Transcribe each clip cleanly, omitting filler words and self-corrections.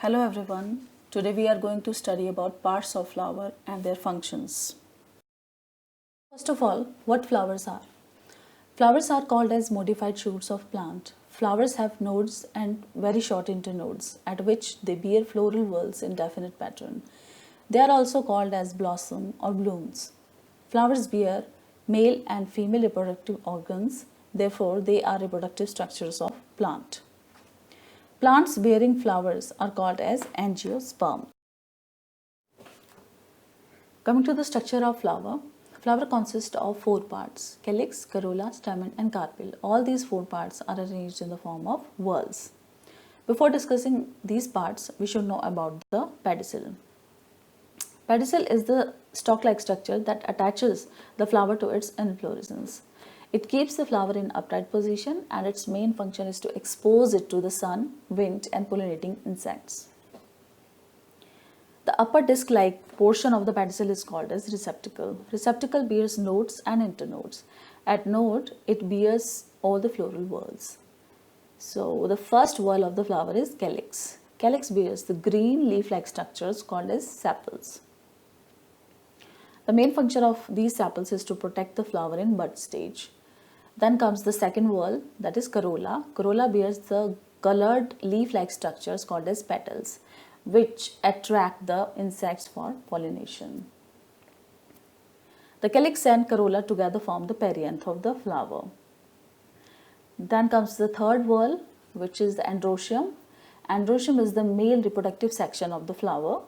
Hello everyone. Today we are going to study about parts of flower and their functions. First of all, what flowers are? Flowers are called as modified shoots of plant. Flowers have nodes and very short internodes at which they bear floral whorls in definite pattern. They are also called as blossom or blooms. Flowers bear male and female reproductive organs, therefore they are reproductive structures of plant. Plants bearing flowers are called as angiosperm. Coming to the structure of flower, flower consists of four parts: calyx, corolla, stamen and carpel. All these four parts are arranged in the form of whorls. Before discussing these parts, we should know about the pedicel. Pedicel is the stalk-like structure that attaches the flower to its inflorescence. It keeps the flower in upright position and its main function is to expose it to the sun, wind and pollinating insects. The upper disc-like portion of the pedicel is called as receptacle. Receptacle bears nodes and internodes. At node, it bears all the floral whorls. So the first whorl of the flower is calyx. Calyx bears the green leaf-like structures called as sepals. The main function of these sepals is to protect the flower in bud stage. Then comes the second whorl, that is corolla. Corolla bears the colored leaf-like structures called as petals, which attract the insects for pollination. The calyx and corolla together form the perianth of the flower. Then comes the third whorl, which is the androecium. Androecium is the male reproductive section of the flower,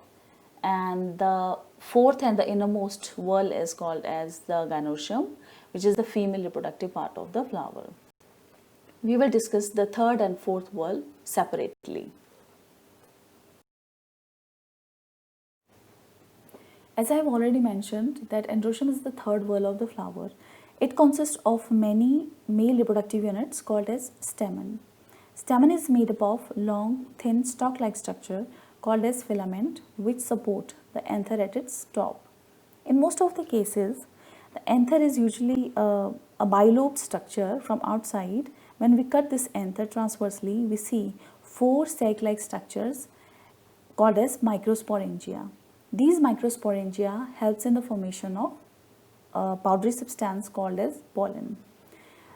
and the fourth and the innermost whorl is called as the gynoecium, which is the female reproductive part of the flower. We will discuss the third and fourth whorl separately. As I have already mentioned that androecium is the third whorl of the flower. It consists of many male reproductive units called as stamen. Stamen is made up of long, thin, stalk-like structure called as filament which support the anther at its top. In most of the cases, the anther is usually a bilobed structure from outside. When we cut this anther transversely, we see four sac-like structures called as microsporangia. These microsporangia helps in the formation of a powdery substance called as pollen.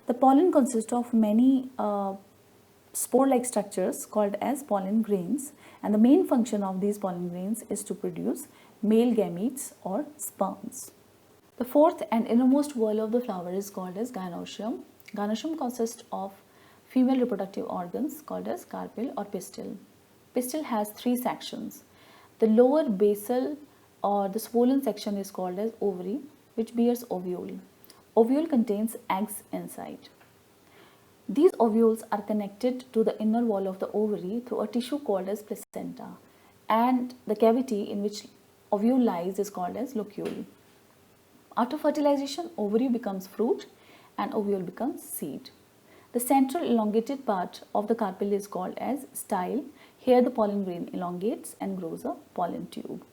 The pollen consists of many spore-like structures called as pollen grains, and the main function of these pollen grains is to produce male gametes or sperms. The fourth and innermost whorl of the flower is called as gynoecium. Gynoecium consists of female reproductive organs called as carpel or pistil. Pistil has three sections. The lower basal or the swollen section is called as ovary, which bears ovule. Ovule contains eggs inside. These ovules are connected to the inner wall of the ovary through a tissue called as placenta, and the cavity in which ovule lies is called as locule. After fertilization, ovary becomes fruit and ovule becomes seed. The central elongated part of the carpel is called as style. Here the pollen grain elongates and grows a pollen tube.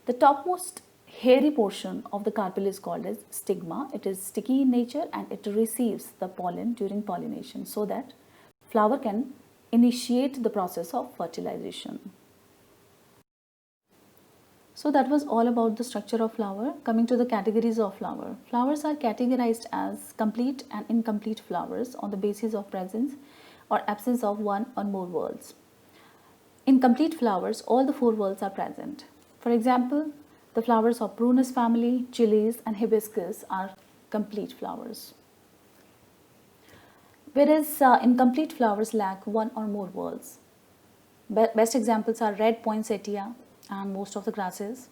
The topmost hairy portion of the carpel is called as stigma. It is sticky in nature and it receives the pollen during pollination so that flower can initiate the process of fertilization. So that was all about the structure of flower. Coming to the categories of flower. Flowers are categorized as complete and incomplete flowers on the basis of presence or absence of one or more whorls. In complete flowers, all the four whorls are present. For example, the flowers of Prunus family, chilies and hibiscus are complete flowers. Whereas incomplete flowers lack one or more whorls. Best examples are red poinsettia and most of the grasses.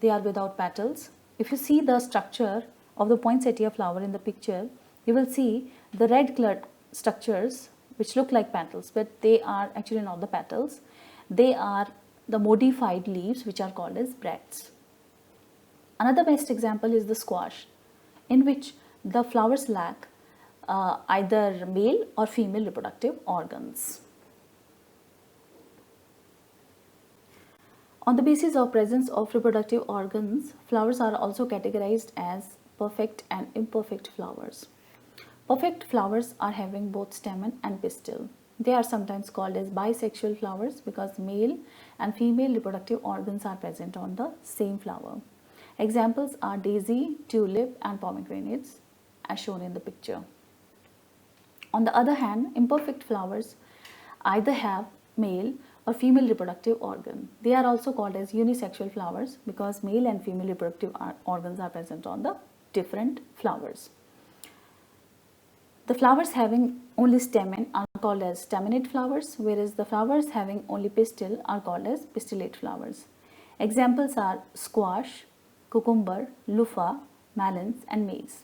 They are without petals. If you see the structure of the poinsettia flower in the picture, you will see the red colored structures which look like petals, but they are actually not the petals. They are the modified leaves which are called as bracts. Another best example is the squash, in which the flowers lack either male or female reproductive organs. On the basis of presence of reproductive organs, flowers are also categorized as perfect and imperfect flowers. Perfect flowers are having both stamen and pistil. They are sometimes called as bisexual flowers because male and female reproductive organs are present on the same flower. Examples are daisy, tulip, and pomegranates as shown in the picture. On the other hand, imperfect flowers either have male or female reproductive organ. They are also called as unisexual flowers because male and female reproductive organs are present on the different flowers. The flowers having only stamen are called as staminate flowers, whereas the flowers having only pistil are called as pistillate flowers. Examples are squash, cucumber, loofah, melons, and maize.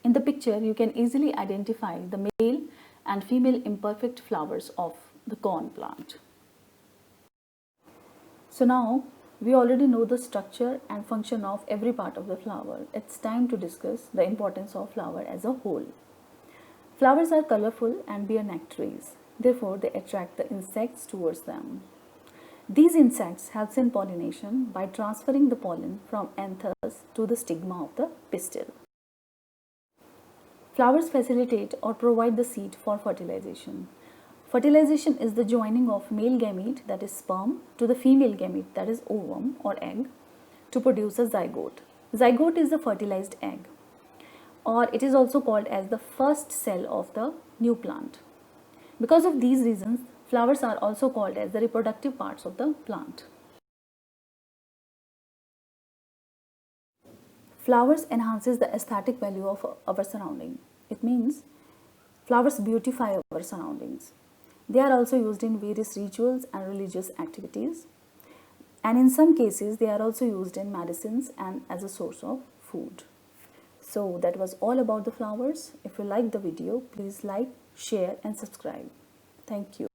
In the picture, you can easily identify the male and female imperfect flowers of the corn plant. So now we already know the structure and function of every part of the flower. It's time to discuss the importance of flower as a whole. Flowers are colorful and bear nectaries. Therefore, they attract the insects towards them. These insects help in pollination by transferring the pollen from anthers to the stigma of the pistil. Flowers facilitate or provide the seed for fertilization. Fertilization is the joining of male gamete, that is sperm, to the female gamete, that is ovum or egg, to produce a zygote. Zygote is the fertilized egg, or it is also called as the first cell of the new plant. Because of these reasons, flowers are also called as the reproductive parts of the plant. Flowers enhances the aesthetic value of our surrounding. It means flowers beautify our surroundings. They are also used in various rituals and religious activities. And in some cases, they are also used in medicines and as a source of food. So that was all about the flowers. If you liked the video, please like, share and subscribe. Thank you.